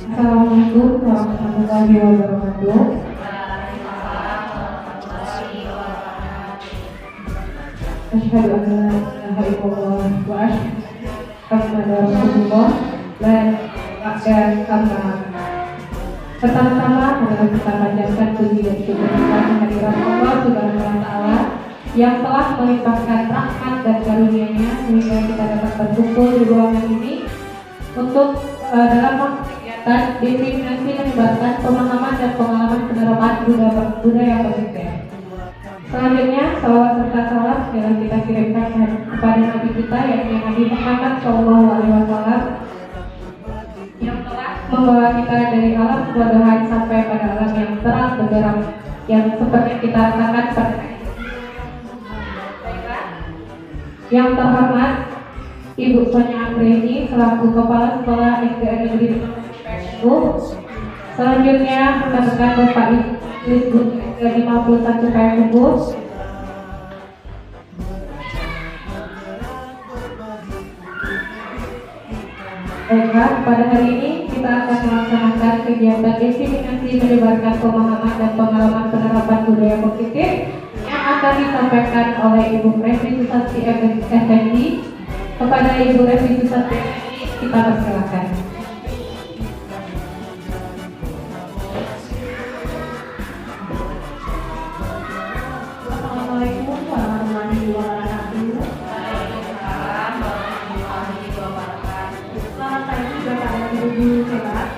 Assalamualaikum warahmatullahi wabarakatuh. Asyhadu an la ilaha illallah wa asyhadu anna rasulullah la ilaha illallah. Pertama-tama marilah kita panjatkan puji dan syukur kehadirat Allah Subhanahu wa taala yang telah melimpahkan rahmat dan karunia-Nya sehingga kita dapat berkumpul di ruangan ini untuk dalam kegiatan diseminasi menyebarkan pemahaman dan pengalaman penerapan budaya positif. Selanjutnya, salawat serta salam yang kita kirimkan kepada Nabi kita yakni Nabi Muhammad SAW yang telah membawa kita dari alam kebodohan sampai pada alam yang terang benderang yang seperti kita rasakan pada yang terhormat Ibu Sonia Anggreni selaku Kepala Sekolah SDN Negeri 50. Selanjutnya rekan-rekan Bapak Ibu SDN 51 PMU. Baiklah, pada hari ini kita akan melaksanakan kegiatan diseminasi menyebarkan pemahaman dan pengalaman penerapan budaya positif yang akan disampaikan oleh Ibu Revi Susanti Effendi. Kepada Ibu Revi Susanti Effendi, kita persilakan. Assalamualaikum warahmatullahi wabarakatuh. Selamat pagi Bapak dan Ibu guru hebat.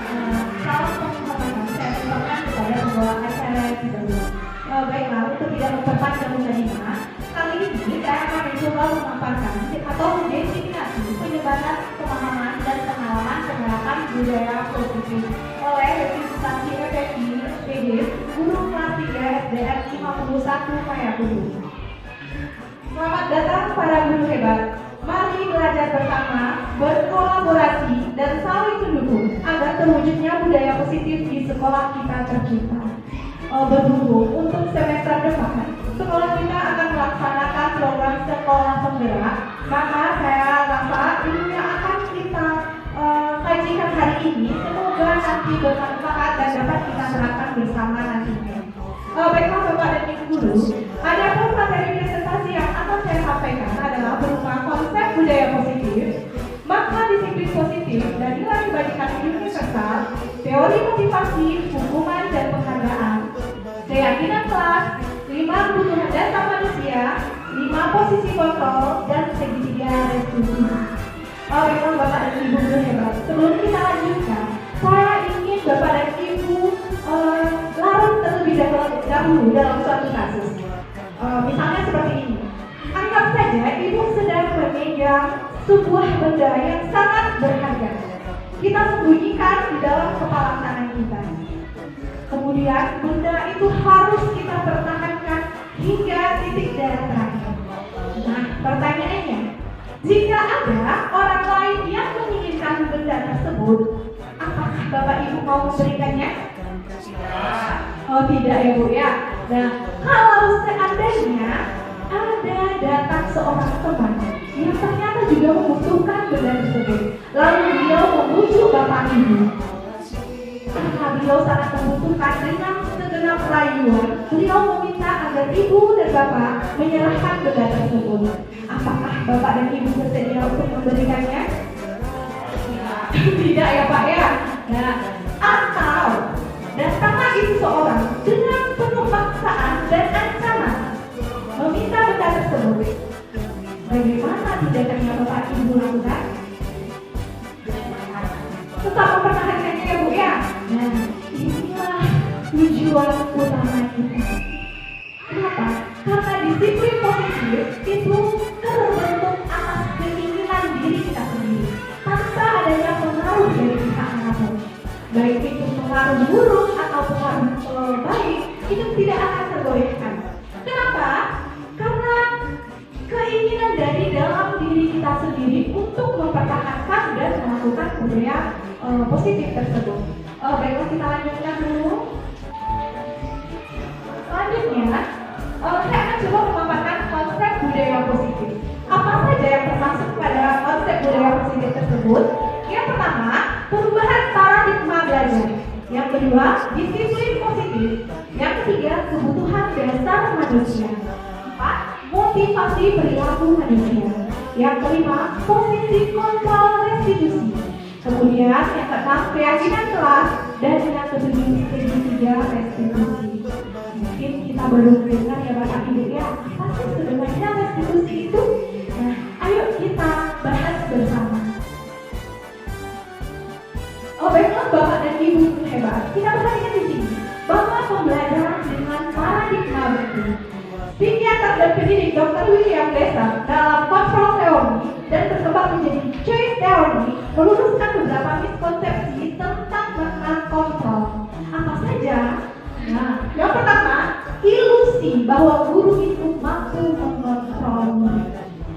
Salam penghormatan saya sampaikan kepada pembawa acara tersebut. Baiklah, untuk tidak memperpanjang musyawarah, kali ini saya akan mencoba memaparkan atau mendefinisi penyebaran pemahaman dan pengalaman penerapan budaya positif oleh Revi Susanti Effendi, SPD, Guru Kelas 3 SDN 51 Payakumbuh. Selamat datang para guru hebat. Mari belajar bersama, berkolaborasi, dan saling mendukung agar terwujudnya budaya positif di sekolah kita tercinta. Berhubung untuk semester depan, sekolah kita akan melaksanakan program sekolah penggerak, maka saya rasa ilmu yang akan kita kajikan hari ini semoga nanti bermanfaat dan dapat kita terapkan bersama nantinya. Baiklah Bapak dan Ibu guru, adapun materi presentasi yang akan saya sampaikan adalah berupa konsep budaya positif, makna disiplin positif dan nilai kebajikan universal, teori motivasi, hukuman dan penghargaan, keyakinan kelas, 5 kebutuhan dasar manusia, 5 posisi kontrol, dan segitiga restitusi. Baiklah Bapak dan Ibu guru hebat, sebelum kita lanjutkan, saya ingin Bapak dan Ibu larut terlebih dahulu dalam suatu kasus. Misalnya seperti ini. Anggap saja Ibu sedang memegang sebuah benda yang sangat berharga. Kita sembunyikan di dalam kepala kanan kita. Kemudian benda itu harus kita pertahankan hingga titik darah terakhir. Nah, pertanyaannya, jika ada orang lain yang menginginkan benda tersebut, apakah Bapak Ibu mau memberikannya? Oh tidak ya Bu ya. Nah, kalau seandainya ada datang seorang teman yang ternyata juga membutuhkan benda tersebut, lalu beliau membujuk Bapak Ibu, karena beliau sangat membutuhkan, dengan segenap rayuan beliau meminta agar Ibu dan Bapak menyerahkan benda tersebut. Apakah Bapak dan Ibu bersedia untuk memberikannya? Tidak ya Pak ya. Nah, atau datang lagi seseorang dengan penuh paksaan dan ancaman meminta benda tersebut. Bagaimana tindakannya Bapak Ibu lakukan? Tetap mempertahankannya ya Bu ya. Nah, inilah tujuan utama kita. Kenapa? Karena disiplin positif itu terbentuk atas keinginan diri kita sendiri, tanpa adanya pengaruh dari pihak manapun. Baik itu pengaruh buruk atau pengaruh baik, itu tidak akan tergoyahkan. Kenapa? Karena keinginan dari dalam diri kita sendiri untuk mempertahankan dan melakukan budaya positif tersebut. Baiklah, kita lanjutkan dulu. Selanjutnya, saya akan coba memaparkan konsep budaya positif. Apa saja yang termasuk pada konsep budaya positif tersebut? Yang pertama, perubahan paradigma belajar. kedua, disiplin positif. Yang ketiga, kebutuhan dasar manusia. 4. Motivasi perilaku manusia. Yang kelima, posisi kontrol restitusi. Kemudian yang keenam, keyakinan kelas. Dan yang ketujuh, ketiga, restitusi. Mungkin kita baru dengar ya Bapak Ibu ya, apa sih sebenarnya restitusi itu? Nah, ayo kita bahas bersama. Oh baiklah Bapak dan Ibu hebat, kita perhatikan di sini bahwa pembelajaran dengan paradigma baru. Psikiater dan pendidik Dr. William Glasser dalam kontrol teori dan berkembang menjadi choice theory meluruskan beberapa miskonsepsi tentang makna kontrol. Apa saja? Nah, yang pertama, ilusi bahwa guru itu mampu mengontrol murid.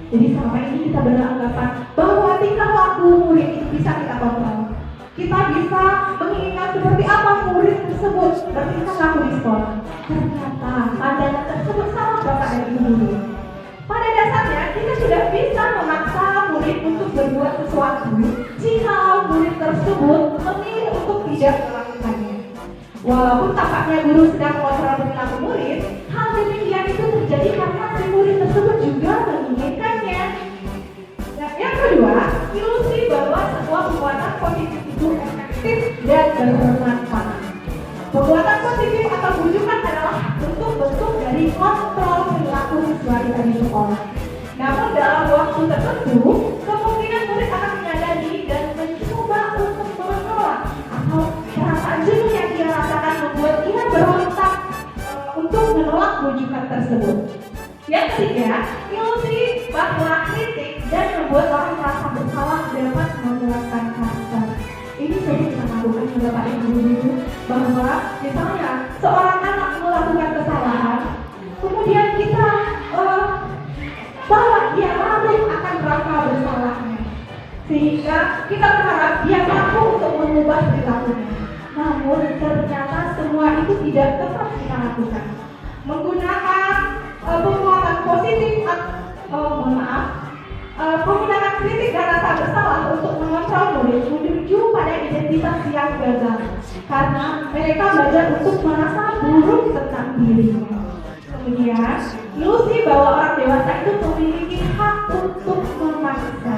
Jadi selama ini kita beranggapan bahwa tingkah laku murid itu bisa kita kontrol. Kita bisa menginginkan seperti apa murid tersebut bertingkah laku di sekolah. Ternyata pandangan tersebut salah Bapak dan Ibu guru. Pada dasarnya kita sudah bisa memaksa murid untuk berbuat sesuatu jika murid tersebut memilih untuk tidak melakukannya. Walaupun tampaknya guru sedang mengontrol perilaku murid, hal demikian itu terjadi karena si murid tersebut juga menginginkannya. Nah, yang kedua, ilusi bahwa sebuah perbuatan positif itu efektif dan bermanfaat. Perbuatan positif atau bujukan adalah bentuk-bentuk dari kontrol perilaku siswa kita di sekolah. Namun dalam waktu tertentu, kemungkinan murid akan menyadari dan mencoba untuk menolak atau perasaan jenuh yang dia rasakan membuat dia berontak untuk menolak bujukan tersebut. Yang ketiga, ilusi bahwa kritik dan membuat orang merasa bersalah dapat menguatkan karakter. Ini sering kita lakukan ya Bapak Ibu guru, bahwa misalnya seorang anak melakukan kesalahan, kemudian kita bawa dia larut akan rasa bersalahnya, sehingga kita berharap dia mampu untuk mengubah perilakunya. Namun ternyata semua itu tidak tepat kita lakukan. Menggunakan penguatan positif menggunakan kritik dan rasa bersalah untuk mengontrol murid menuju pada identitas yang gagal karena mereka belajar untuk merasa buruk tentang dirinya. Kemudian, ilusi bahwa orang dewasa itu memiliki hak untuk memaksa.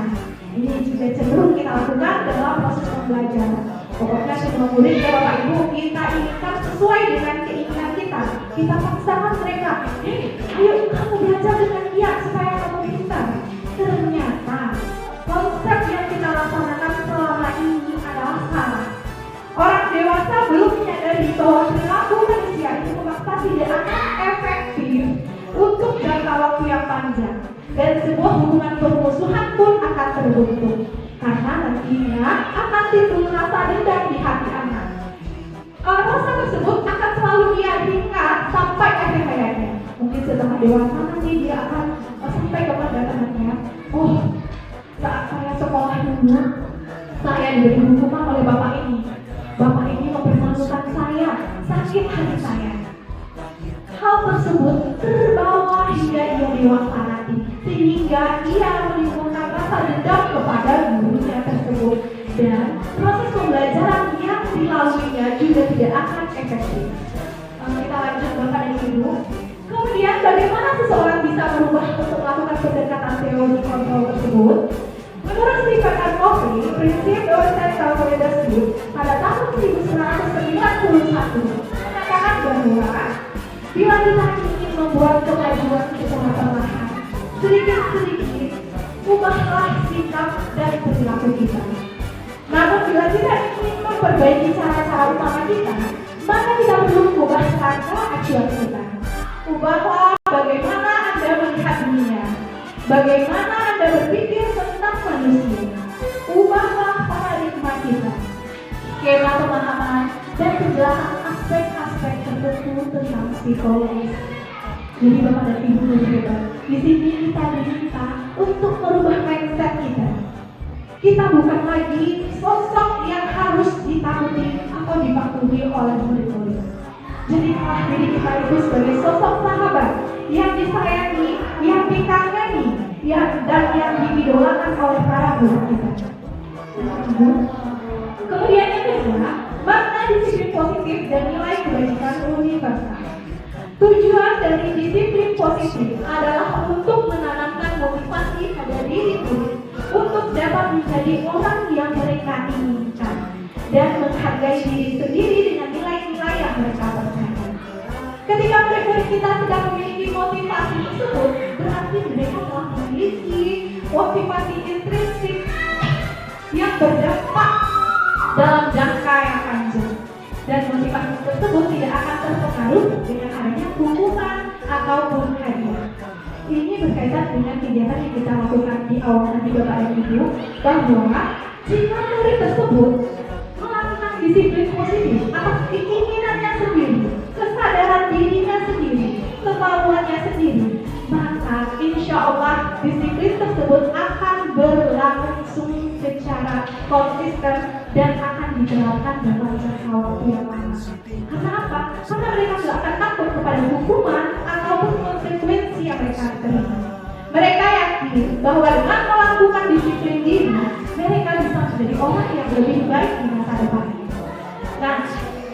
Ini juga cenderung kita lakukan dalam proses pembelajaran. Pokoknya semua murid ya Bapak Ibu kita inginkan sesuai dengan keinginan kita. Kita paksakan mereka, ayo kamu belajar dengan giat supaya kamu pintar. Ternyata konsep yang kita laksanakan selama ini adalah salah. Orang dewasa belum menyadari bahwa perilaku manusia itu memaksa tidak akan efektif untuk jangka waktu yang panjang, dan sebuah hubungan permusuhan pun akan terbentuk karena nantinya akan timbul rasa dendam di hati anak. Rasa tersebut akan selalu dia ingat sampai akhir hayatnya. Mungkin setelah dewasa nanti dia akan sampai kepada temannya, oh saat saya sekolah dulu saya diberi hukuman oleh bapak ini mempermalukan saya, sakit hati saya. Hal tersebut terbawa hingga ia dewasa nanti, sehingga ia menimbulkan rasa dendam kepada gurunya tersebut, dan proses pembelajaran yang dilaluinya juga tidak akan efektif. Kita lanjut Bapak dan Ibu. Kemudian bagaimana seseorang bisa berubah untuk melakukan pendekatan teori kontrol tersebut? Menurut Stephen R. Covey, prinsip Central Leadership pada tahun 1991 mengatakan bahwa bila kita ingin membuat kemajuan secara perlahan, sedikit-sedikit ubahlah sikap dan perilaku kita. Namun bila kita ingin memperbaiki cara-cara utama kita, maka kita perlu mengubah rangka acuan kita. Ubahlah bagaimana Anda melihat dunia, bagaimana Anda berpikir tentang manusia. Ubahlah paradigma kita, skema pemahaman dan penjelasan aspek-aspek tertentu tentang psikologis. Jadi Bapak dan Ibu hebat, di sini kita diminta untuk merubah mindset kita. Kita bukan lagi sosok yang harus ditakuti atau dipatuhi oleh murid-murid. Jadilah diri kita itu sebagai sosok sahabat yang disayangi, yang dikagumi, dan yang diidolakan oleh para guru kita. Kemudian yang kedua, makna disiplin positif dan nilai kebajikan universal. Tujuan dari disiplin positif adalah untuk menanamkan motivasi pada diri sendiri untuk dapat menjadi orang yang mereka inginkan dan menghargai diri sendiri dengan nilai-nilai yang mereka percaya. Ketika kita sedang memiliki motivasi tersebut, berarti mereka telah memiliki motivasi intrinsik yang berdampak dalam jangka yang panjang, dan motivasi tersebut tidak akan terpengaruh dengan adanya hukuman ataupun hadiah. Ini berkaitan dengan kegiatan yang kita lakukan di awal tadi Bapak dan Ibu, bahwa jika murid tersebut melakukan disiplin positif atas keinginannya sendiri, kesadaran dirinya sendiri, kemauannya sendiri, maka insya Allah disiplin tersebut akan berlangsung secara konsisten dan akan diterapkan dalam jangka waktu yang lama. Karena apa? Karena mereka tidak akan takut kepada hukuman ataupun konsekuensi yang mereka terima. Mereka yakin bahwa dengan melakukan disiplin diri, mereka bisa menjadi orang yang lebih baik di masa depan. Nah,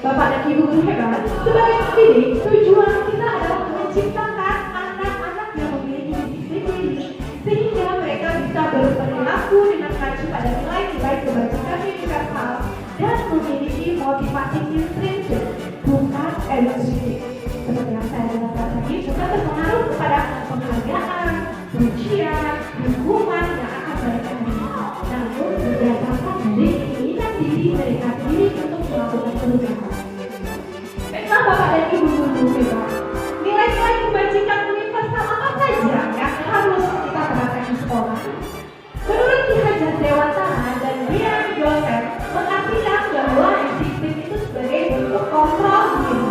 Bapak dan Ibu guru hebat, sebagai pendidik, tujuan kita adalah menciptakan anak-anak yang memiliki disiplin diri, sehingga mereka bisa berperilaku dengan mengacu pada nilai-nilai kebajikan universal dan memiliki motivasi intrinsik, bukan ekstrinsik. Seperti yang saya jelaskan tadi, bukan terpengaruh kepada penghargaan, pujian, hukuman yang akan mereka terima, namun berdasarkan dari keinginan diri mereka sendiri untuk melakukan perubahan. Baiklah Bapak dan Ibu guru hebat, nilai-nilai kebajikan universal apa saja yang harus kita terapkan di sekolah? Menurut Ki Hajar Dewantara dan Brian Joseph mengartikan bahwa disiplin itu sebagai bentuk kontrol diri,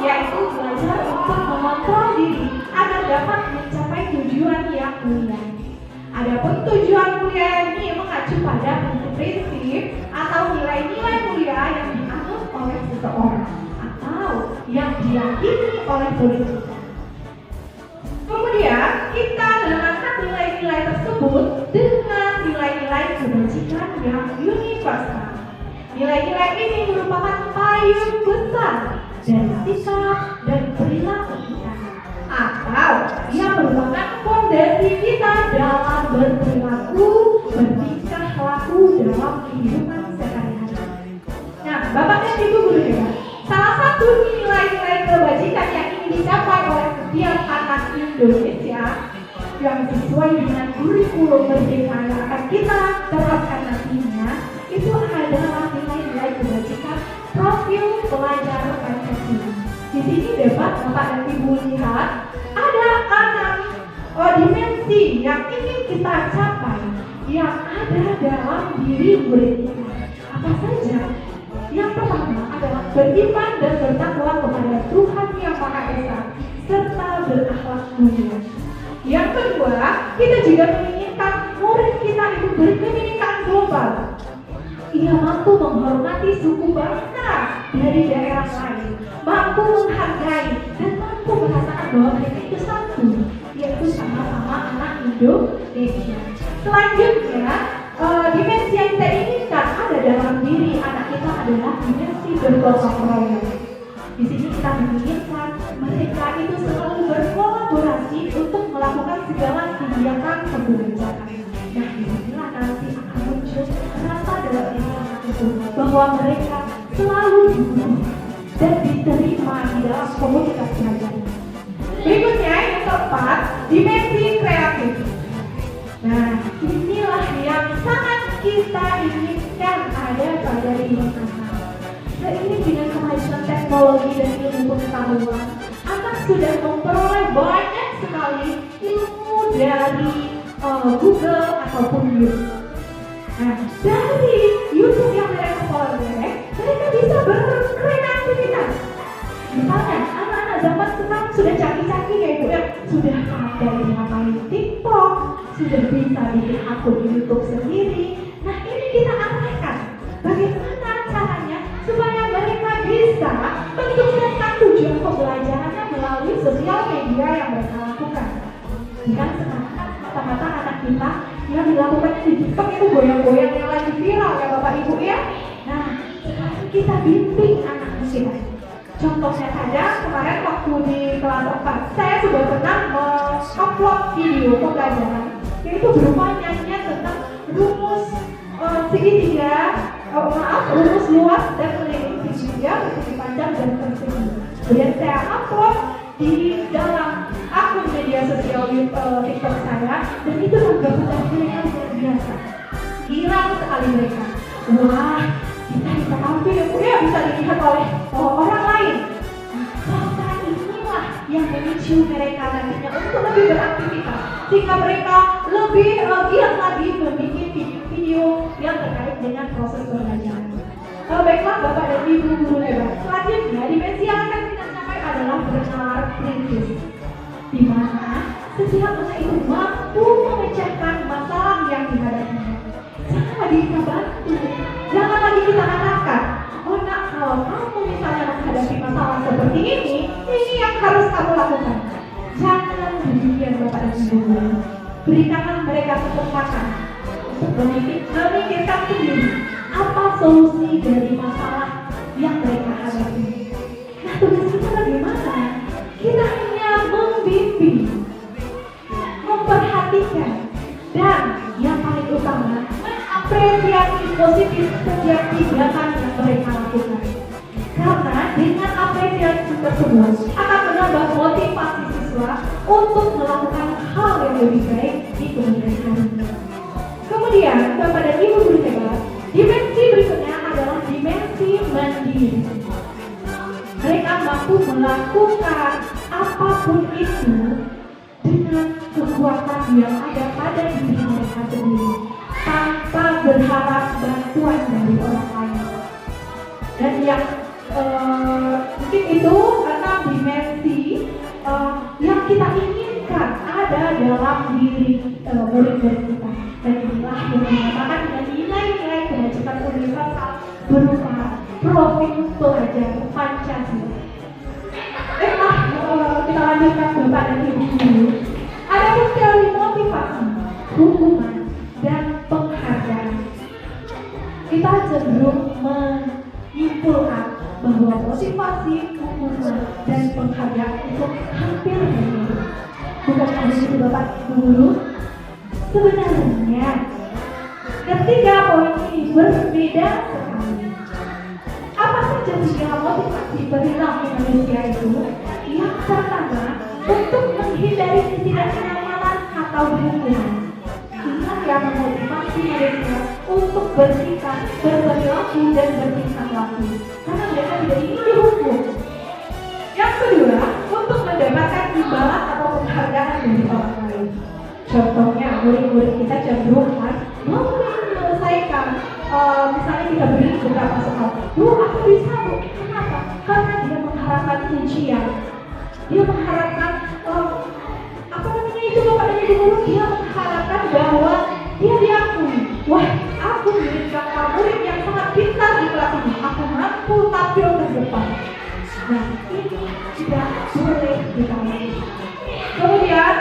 yaitu belajar untuk mengontrol diri agar dapat mencapai tujuan yang mulia. Adapun tujuan mulia ini mengacu pada prinsip atau nilai-nilai mulia yang dianut oleh seseorang atau yang diyakini oleh politik. Kemudian kita menamakan nilai-nilai tersebut dengan nilai-nilai kebajikan yang universal. Nilai-nilai ini merupakan payung besar dari sikap dan perilaku kita, atau yang merupakan fondasi kita dalam berperilaku, bertingkah laku dalam kehidupan sehari-hari. Nah, Bapak dan Ibu guru hebat, salah satu nilai-nilai kebajikan yang ingin dicapai oleh setiap anak Indonesia yang sesuai dengan kurikulum merdeka yang akan kita terapkan nantinya, itu adalah nilai-nilai kebajikan profil pelajar Pancasila. Di sini dapat Bapak dan Ibu lihat ada 6 dimensi yang ingin kita capai yang ada dalam diri murid kita. Apa saja? Yang pertama adalah beriman dan bertakwa kepada Tuhan Yang Maha Esa serta berakhlak mulia. Yang kedua, kita juga menginginkan murid kita itu berpendidikan global. Ia mampu menghormati suku bangsa dari daerah lain, mampu menghargai dan mampu merasakan bahwa mereka itu satu, yaitu sama-sama anak Indonesia. Selanjutnya, dimensi yang kita inginkan ada dalam diri anak kita adalah dimensi bergotong royong. Di sini kita menginginkan mereka itu selalu berkolaborasi untuk melakukan segala kegiatan keberpihakan. Nah, disinilah nanti akan muncul rasa dalam diri anak itu bahwa mereka selalu dibutuhkan dan diterima di dalam komunitas belajar. Berikutnya yang keempat, dimensi kreatif. Nah, inilah yang sangat kita inginkan ada pada diri anak. Seiring dengan kemajuan teknologi dan ilmu pengetahuan, anak sudah memperoleh banyak sekali ilmu dari Google ataupun YouTube. Nah, dari YouTube yang mereka peroleh, mereka bisa berkreativitas. Misalnya, anak-anak zaman sekarang sudah canggih-canggih ya Ibu ya, sudah pandai mengamalin TikTok, sudah bisa bikin akun YouTube sendiri. Nah, ini kita arahkan bagaimana caranya supaya mereka bisa mensukseskan tujuan pembelajarannya melalui sosial media yang mereka lakukan. Bukan sekarang mata-mata anak kita yang dilakukan di TikTok itu goyang-goyang yang lagi viral ya Bapak Ibu ya. Nah, sekarang kita bimbing anak kita. Contohnya saja, kemarin waktu di kelas 4, saya sudah pernah mengupload video pembelajaran, yaitu berupa nyanyian tentang rumus segitiga, rumus luas dan melilit segitiga, persegi panjang dan persegi. Kemudian saya upload di dalam akun media sosial TikTok saya, dan itu menggabungkan mereka luar biasa. Gila sekali mereka. Wah, kita bisa tampil ya, bisa dilihat oleh orang lain. Maka inilah yang memicu mereka nantinya untuk lebih beraktivitas, sehingga mereka lebih giat lagi membuat video yang terkait dengan proses belajar. Baiklah Bapak dan Ibu guru hebat. Selanjutnya, dimensi yang akan kita capai adalah bernalar kritis, di mana setiap anak itu mampu memecahkan masalah yang dihadapinya. Jangan lagi kita bantu, jangan lagi kita arahkan. Oh nak, kalau kamu misalnya menghadapi masalah seperti ini yang harus kamu lakukan. Jangan demikian Bapak dan Ibu guru. Berikanlah mereka kesempatan untuk memikirkan sendiri apa solusi dari masalah yang mereka hadapi. Nah, tugas kita bagaimana? Kita hanya membimbing, memperhatikan, dan yang paling utama mengapresiasi positif setiap tindakan yang mereka lakukan. Karena dengan apresiasi tersebut akan menambah motivasi siswa untuk melakukan hal yang lebih baik di kemudian hari. Kemudian, Bapak dan Ibu guru hebat, dimensi berikutnya adalah dimensi mandiri. Mereka mampu melakukan apapun itu dengan kekuatan yang ada pada diri mereka sendiri, tanpa berharap bantuan dari orang lain. Dan yang mungkin itu 6 dimensi yang kita inginkan ada dalam diri murid-murid kita. Dan inilah yang dinamakan dengan nilai-nilai kebajikan universal berupa profil pelajar Pancasila. Kita lanjutkan Bapak dan Ibu guru. Ada teori motivasi, hukuman, dan penghargaan. Kita cenderung menyimpulkan bahwa motivasi, hukuman, dan penghargaan itu hampir berbeda. Bukan hanya itu Bapak Ibu guru. Sebenarnya ketiga poin ini berbeda sekali. Apa saja tiga motivasi perilaku manusia itu? Yang pertama, untuk menghindari ketidaknyamanan atau hukuman. Inilah yang memotivasi manusia untuk bersikap, berperilaku dan bertingkah laku, karena mereka tidak ingin dihukum. Yang kedua, untuk mendapatkan imbalan atau penghargaan dari orang lain. Contohnya, murid-murid kita cenderung mau menyelesaikan, misalnya kita beri beberapa soal, aku bisa bu, kenapa? Karena dia mengharapkan ujian, dia mengharapkan itu Bapak dan Ibu guru, dia mengharapkan bahwa dia diakui, wah aku murid yang sangat pintar di kelas ini, aku mampu tampil ke depan. Nah, ini tidak boleh ditawari. Kemudian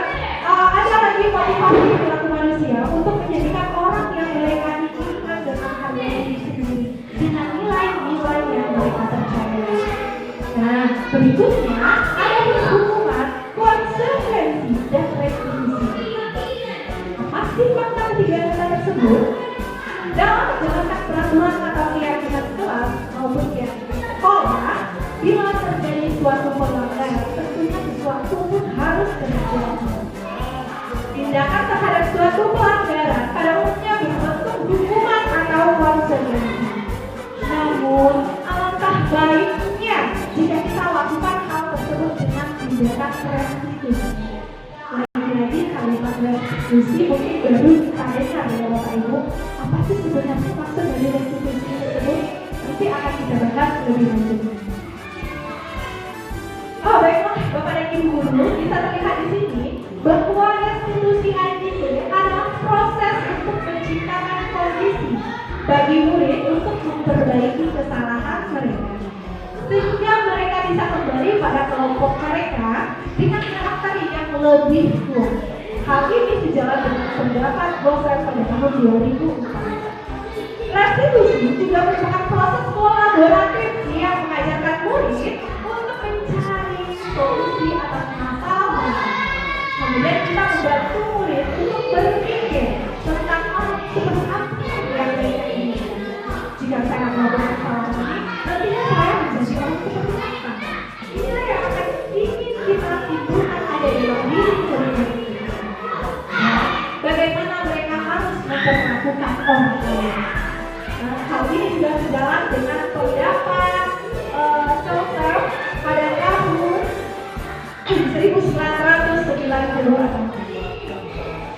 ada lagi motivasi perilaku manusia untuk menjadikan orang yang mereka inginkan dengan harga diri sendiri dengan nilai-nilai yang mereka percaya. Nah, berikutnya ada hukuman, konsekuensi, dan retribusi. Apa sih makna ketiga kata tersebut? Dalam menjalankan peraturan atau keyakinan kelas maupun keyakinan sekolah, bila terjadi suatu pelanggaran, tentunya sesuatu pun harus terjadi. Tindakan terhadap suatu pelanggaran pada umumnya berbentuk hukuman atau konsekuensi. Namun, alangkah baiknya jika kita lakukan hal tersebut dengan tindakan restitusi. Lagi-lagi kalimat restitusi mungkin baru kita dengar ya Bapak Ibu. Apa sih sebenarnya maksud dari restitusi tersebut? Nanti akan kita bahas lebih lanjut. Oh baiklah Bapak dan Ibu guru, bisa terlihat di sini bahwa restitusi IDP adalah proses untuk menciptakan kondisi bagi murid untuk memperbaiki kesalahan mereka, sehingga mereka bisa kembali pada kelompok mereka dengan karakter yang lebih kuat. Hal ini sejalan dengan pendapat dosen pada tahun 2004. Restitusi juga merupakan proses pola kolaboratif yang mengajarkan murid untuk mencari solusi atas masalah. Kemudian kita membantu murid untuk berpikir tentang seperti apa yang mereka inginkan. Jika saya melakukan masalah ini, nantinya saya menjadi orang seperti apa? Inilah yang akan ingin kita timbulkan ada di dalam diri murid. Bagaimana mereka harus memperlakukan orang lain. Hal ini sudah sejalan dengan pendapat Chaucer pada tahun 1990.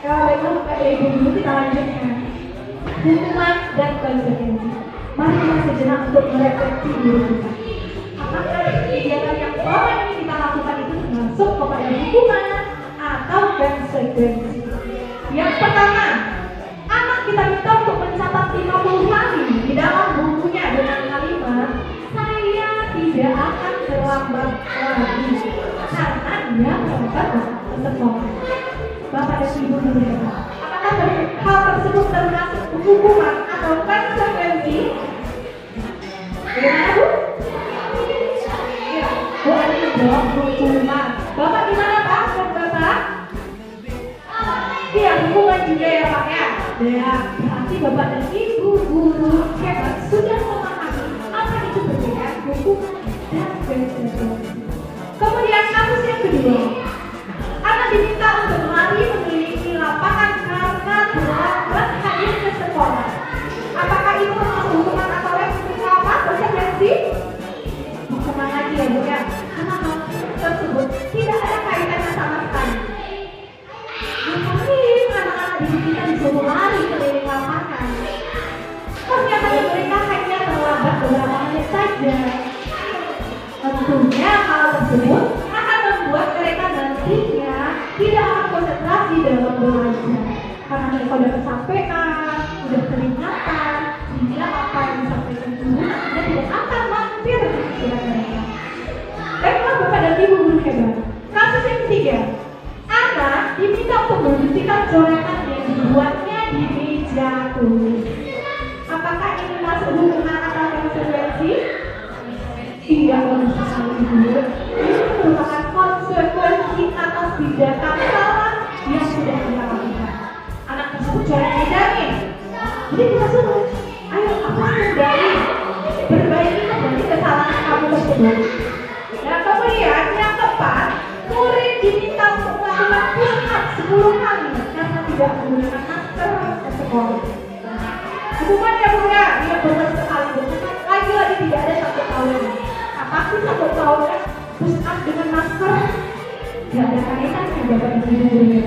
Kalau baiklah Ibu dulu kita lanjutkan. Hukuman dan konsekuensi. Mari kita sejenak untuk merefleksi diri kita. Apakah kegiatan yang selama ini kita lakukan itu masuk kepada hukuman atau konsekuensi? Yang pertama, anak kita minta untuk mencatat 50 kali di dalam bukunya dengan kalimat saya tidak akan terlambat lagi karena dia terlambat ke sekolah. Bapak dan Ibu berkata, apakah hal tersebut termasuk hukuman atau konsekuensi? Bagaimana Bu? Ya, Bu ada menjawab hukuman. Bapak gimana Pak? Bapak? Iya, hukuman juga ya Pak ya. Ya, berarti Bapak dan Ibu guru hebat sudah memahami apa itu perbedaan hukuman dan konsekuensi. Kemudian kasus yang kedua, anak diminta untuk lari memiliki lapangan karena terlambat hadir ke sekolah. Apakah itu termasuk hukuman atau apa? Konsekuensi? Hukuman lagi ya Bu ya. Karena hal tersebut tidak ada kaitannya sama sekali. Ngapain anak-anak didik kita disuruh lari keliling lapangan? Ternyata mereka hanya terlambat beberapa menit saja. Tentunya hal tersebut akan membuat mereka nantinya tidak akan konsentrasi dalam belajar. Karena mereka sudah kecapean, sudah keringatan, sehingga apa yang disampaikan guru nantinya tidak akan mampir di pikiran mereka. Baiklah Bapak dan Ibu guru hebat. Kasus yang ketiga, anak diminta untuk membersihkan coretan yang dibuatnya di meja tulis. Apakah ini masuk hukuman atau konsekuensi? Tidak bisa sekali Ibu. Ini merupakan konsekuensi atas tindakan salah yang sudah kita lakukan. Anak tersebut coret mejanya. Jadi kita suruh, ayo hapus dari perbaiki kembali kesalahan kamu tersebut. Dan kemudian yang keempat, murid diminta untuk melakukan push up 10 kali karena tidak menggunakan masker ke sekolah. Hukuman ya Bu ya, dia benar sekali. Lagi-lagi tidak ada satu tahun. Apa sih satu tahun push up dengan masker? Tidak ada kaitannya Bapak dan Ibu guru.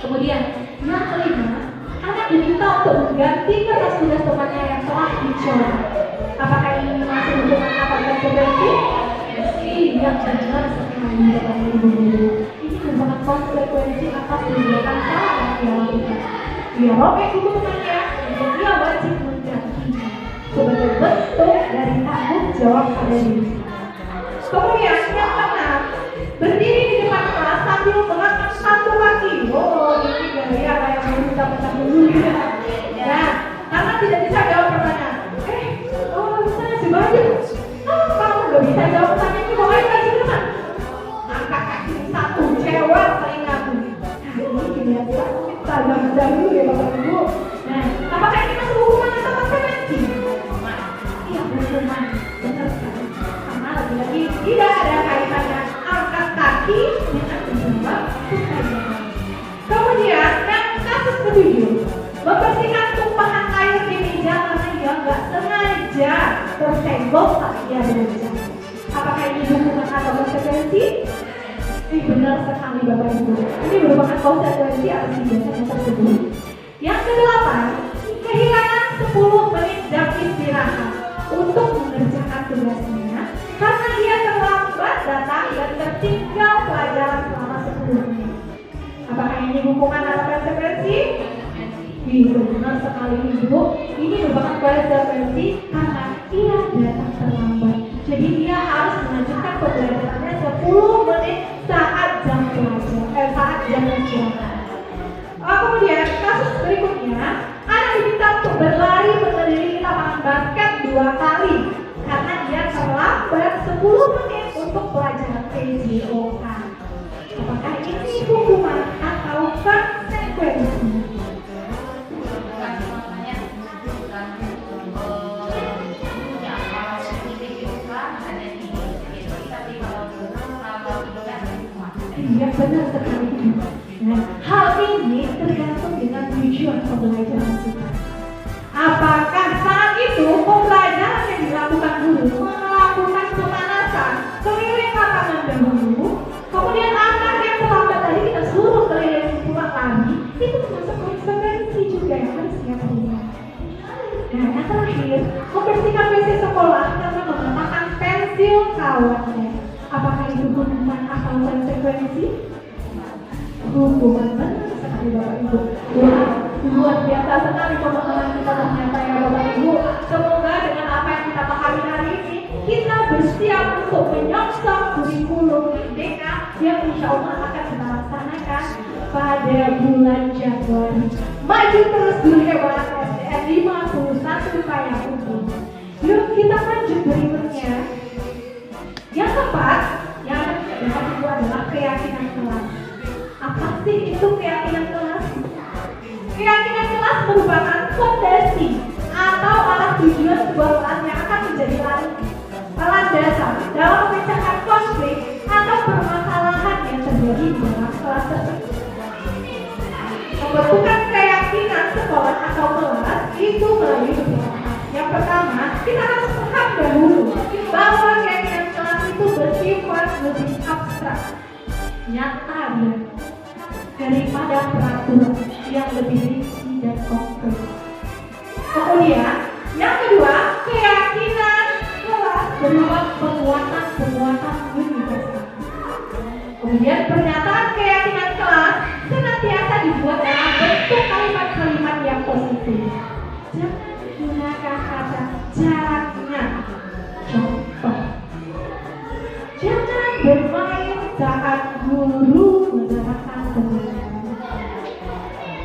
Kemudian yang kelima, anak diminta untuk mengganti kertas tugas temannya yang telah dicoret. Apakah ini masuk hukuman atau konsekuensi? Iya, benar sekali Bapak dan Ibu guru. Ini merupakan konsekuensi atas tindakan salah yang dia lakukan. Dia robek buku temannya dan dia wajib menggantinya sebagai bentuk dari tanggung jawab pada diri. Kemudian yang keenam, berdiri di depan kelas sambil mengangkat satu kaki. Oh, ini gaya kayak mau kita pecah dulu ya. Nah, karena tidak bisa jawab pertanyaan. Bisa nasi baju. Kamu nggak bisa jawab pertanyaan ini, mau aja di depan. Angkat kaki satu, cewek paling ngaku. Nah, ini gini ya, kita belajar dulu ya Bapak Ibu. Nah, apakah ini masuk hukuman atau konsekuensi? Iya, hukuman. Benar sekali. Karena lagi-lagi tidak ada kaitannya angkat kaki dengan menjawab pertanyaan. Kemudian yang kasus ketujuh, membersihkan tumpahan air di meja karena dia nggak sengaja tersenggol saat dia belajar. Apakah ini hukuman atau konsekuensi? Ini benar sekali Bapak Ibu. Ini merupakan konsekuensi atas tindakan tersebut. Yang kedelapan, kehilangan 10 menit jam istirahat untuk mengerjakan tugasnya karena dia terlambat datang dan tertinggal pelajaran selama 10 menit. Apakah ini hukuman atau konsekuensi? Iya, benar sekali Ibu. Ini merupakan konsekuensi karena ia datang terlambat. Jadi dia harus melanjutkan pembelajarannya 10 menit saat jam istirahat. Kemudian kasus berikutnya, anak diminta untuk berlari mengelilingi lapangan 2 kali karena dia terlambat 10 menit untuk pelajaran PJOK. Apakah ini hukuman atau konsekuensi? Iya, benar sekali. Nah, hal ini tergantung dengan tujuan pembelajaran kita. Apakah saat itu pembelajaran yang dilakukan guru melakukan pemanasan keliling lapangan dahulu, kemudian anak yang terlambat tadi kita suruh keliling pulang lagi, itu termasuk konsekuensi juga yang harus kita terima. Nah, yang terakhir, membersihkan WC sekolah karena menggunakan pensil kawannya. Apakah itu hukuman atau konsekuensi? Hukuman, benar sekali Bapak Ibu. Wah, luar biasa sekali pemahaman kita ternyata ya Bapak Ibu. Semoga dengan apa yang kita pahami hari ini, kita bersiap untuk menyongsong kurikulum IDK yang insya Allah akan kita laksanakan pada bulan Januari. Maju terus dulu hebat SDN 51 Paya Putih. Yuk kita lanjut berikutnya. Yang keempat, yang kedua adalah keyakinan kelas. Apa sih itu keyakinan kelas? Keyakinan kelas merupakan fondasi atau arah tujuan sebuah kelas yang akan menjadi landasan dalam memecahkan konflik atau permasalahan yang terjadi di dalam kelas tersebut. Membentukkan keyakinan sekolah atau kelas itu melalui beberapa hal. Yang pertama, kita harus paham dahulu bahwa keyakinan kelas itu bersifat lebih abstrak, nyata daripada peraturan yang lebih rinci dan konkret. Kemudian, yang kedua, keyakinan kelas berupa penguatan universal. Kemudian, pernyataan keyakinan kelas senantiasa dibuat dalam bentuk kalimat-kalimat yang positif. Jangan gunakan kata jaraknya. Contoh, jangan bermain saat guru menerangkan pembelajaran.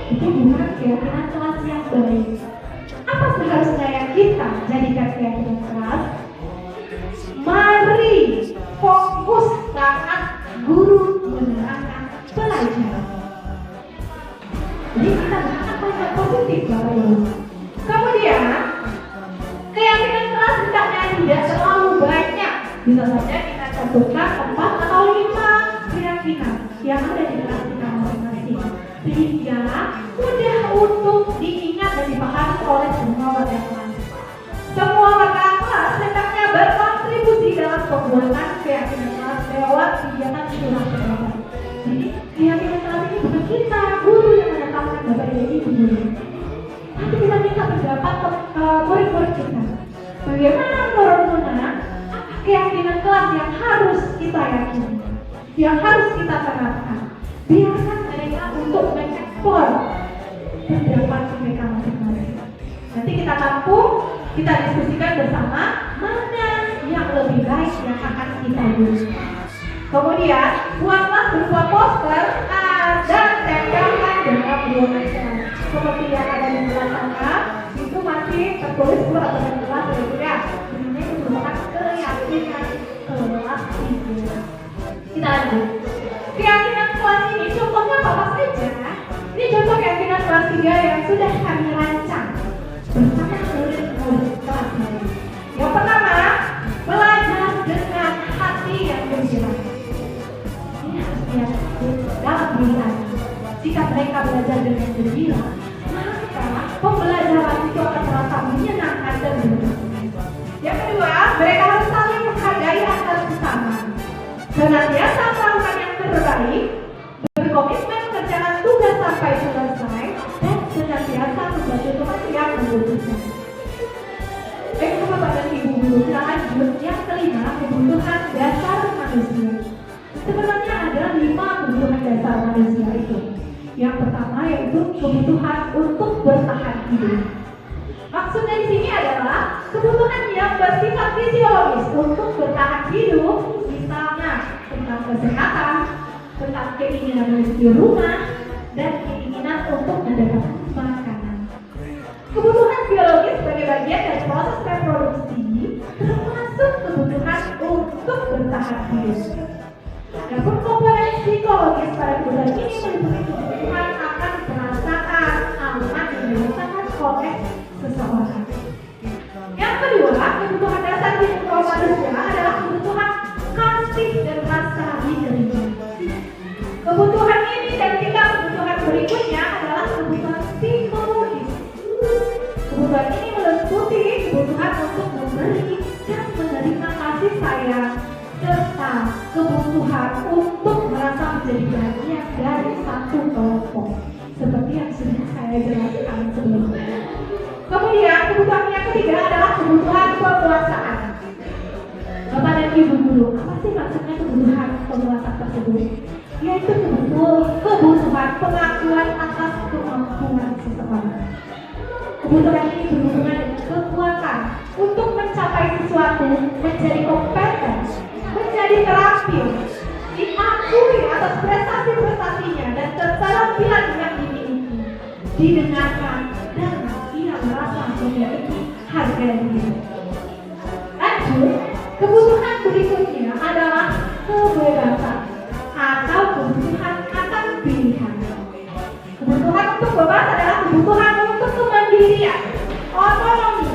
Itu bukan keyakinan kelas yang baik. Apa seharusnya yang kita jadikan keyakinan kelas? Mari fokus saat guru menerangkan pelajaran. Jadi kita gunakan kalimat positif Bapak Ibu. Kemudian keyakinan kelas hendaknya tidak terlalu banyak. Bisa saja kita tentukan 4 atau 5 keyakinan yang ada di kelas kita masing-masing, sehingga mudah untuk diingat dan dipahami oleh semua warga kelas. Semua warga kelas hendaknya berkontribusi dalam pembuatan keyakinan kelas lewat kegiatan syurah bersama. Jadi keyakinan kelas ini bukan kita guru yang menetapkan Bapak Ibu guru, tapi kita minta pendapat murid-murid kita. Bagaimana menurut Muna keyakinan kelas yang harus kita yakini, yang harus kita terapkan? Biarkan mereka untuk mengeksplor pendapat mereka masing-masing. Nanti kita tampung, kita diskusikan bersama mana yang lebih baik yang akan kita gunakan. Kemudian buatlah berupa poster dan tempelkan dalam ruangan kelas. Seperti yang ada di belakang sana, itu masih tertulis peraturan kelas ya. Ini merupakan keyakinan kelas juga. Kita lanjut. Keyakinan kelas ini contohnya apa saja? Ini contoh keyakinan kelas 3 yang sudah kami rancang bersama murid-murid kelas ini. Yang pertama, belajar dengan hati yang bergerak. Ini harus lihat dalam diri. Jika mereka belajar dengan gembira, maka pembelajaran itu akan terasa menyenangkan dan bermanfaat. Yang kedua, mereka harus saling menghargai antar sesama. Senantiasa melakukan yang terbaik, berkomitmen mengerjakan tugas sampai selesai, dan senantiasa membantu teman yang membutuhkan. Baik Bapak dan Ibu guru, kita lanjut. Yang kelima, kebutuhan dasar manusia. Sebenarnya ada 5 kebutuhan dasar manusia itu. Yang pertama yaitu kebutuhan untuk bertahan hidup. Maksudnya di sini adalah kebutuhan yang bersifat fisiologis untuk bertahan hidup, misalnya tentang kesehatan, tentang keinginan memiliki rumah, dan keinginan untuk mendapatkan makanan. Kebutuhan biologis sebagai bagian dari proses reproduksi, termasuk kebutuhan untuk bertahan hidup. Adapun komponen psikologis pada kebutuhan ini meliputi kebutuhan akan perasaan aman yang dirasakan oleh seseorang. Yang kedua, kebutuhan dasar di manusia adalah kebutuhan kasih dan rasa diterima. Kebutuhan ini dan tiga kebutuhan berikutnya adalah kebutuhan psikologis. Kebutuhan ini meliputi kebutuhan untuk memberi dan menerima kasih sayang, serta kebutuhan untuk merasa menjadi bagian dari satu kelompok, seperti yang sudah saya jelaskan sebelumnya. Kemudian kebutuhan yang ketiga adalah kebutuhan penguasaan. Bapak dan Ibu guru, apa sih maksudnya kebutuhan penguasaan tersebut? Yaitu kebutuhan pengakuan atas kemampuan seseorang. Kebutuhan ini berhubungan dengan kekuatan untuk mencapai sesuatu, menjadi kompeten, menjadi terampil, diakui atas prestasi-prestasinya dan keterampilan yang dimiliki, didengarkan, dan ia merasa memiliki harga diri. Lanjut, kebutuhan berikutnya adalah kebebasan atau kebutuhan akan pilihan. Kebutuhan untuk bebas adalah kebutuhan untuk kemandirian, otonomi,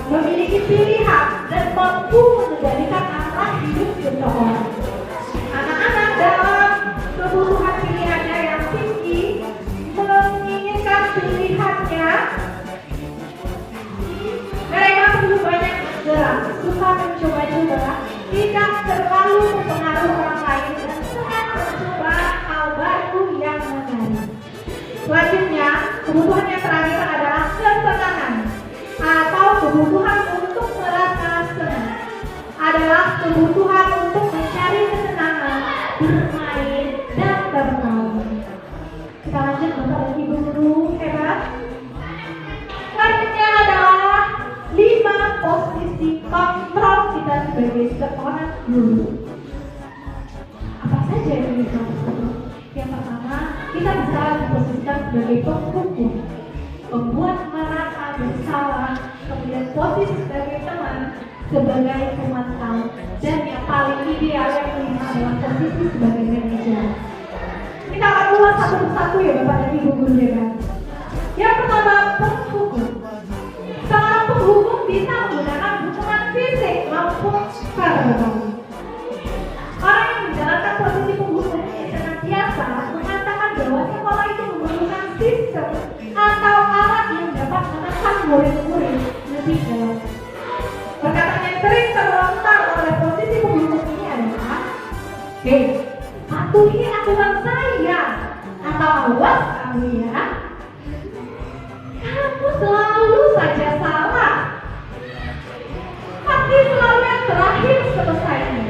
memiliki pilihan, dan mampu mengendalikan arah hidup seseorang. Anak-anak dalam kebutuhan pilihannya yang tinggi menginginkan pilihannya. Mereka perlu banyak gerak, suka mencoba-coba, tidak terlalu mempengaruhi orang lain, dan senang mencoba hal baru yang menarik. Selanjutnya, kebutuhan yang terakhir adalah kesenangan atau kebutuhan untuk merasa senang. Adalah kebutuhan untuk mencari kesenangan, bermain, dan bermain. Kita lanjut Bapak dan Ibu guru hebat. Selanjutnya adalah 5 posisi kontrol kita sebagai seorang guru. Apa saja yang kita lakukan? Yang pertama, kita bisa diposisikan sebagai penghukum, membuat merasa bersalah, kemudian posisi sebagai teman, sebagai pemantau, dan yang paling ideal yang kelima adalah posisi sebagai manajer. Kita akan ulas satu persatu ya Bapak dan Ibu guru ya kan. Yang pertama, penghukum. Seorang penghukum bisa menggunakan hukuman fisik maupun verbal. Orang yang menjalankan posisi penghukum ini senantiasa mengatakan bahwa sekolah itu memerlukan sistem atau alat yang dapat menekan murid-murid lebih dalam. Perkataan yang sering terlontar oleh posisi penghukum ini adalah, "Hei, patuhi aturan saya," atau "awas kamu ya, kamu selalu saja salah, pasti selalu yang terakhir selesainya."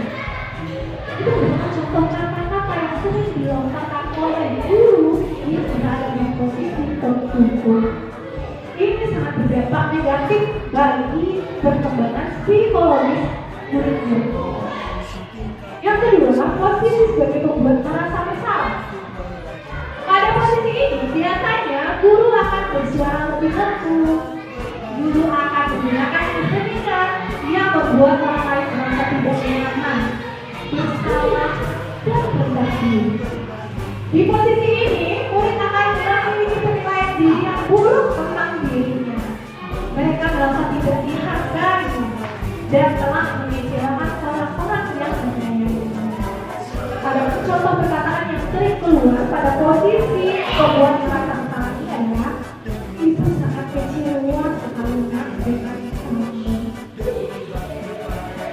Itu adalah contoh kata-kata yang sering dilontarkan oleh guru yang berada di posisi penghukum. Ini sangat berdampak negatif bagi perkembangan psikologis murid-murid. Yang kedua, posisi sebagai pembuat merasa bersalah. Pada posisi ini biasanya guru akan bersuara lebih lembut, guru akan menggunakan sehingga yang membuat orang lain merasa tidak nyaman, bersalah, dan rendah diri. Di posisi ini, murid akan memiliki penilaian diri yang buruk tentang dirinya. Mereka merasa tidak dihargai dan telah mengecewakan orang-orang yang menyayanginya. Ada contoh perkataan yang sering keluar pada posisi pembuat merasa bersalah ini adalah, "Ibu sangat kecewa sekali dengan kamu.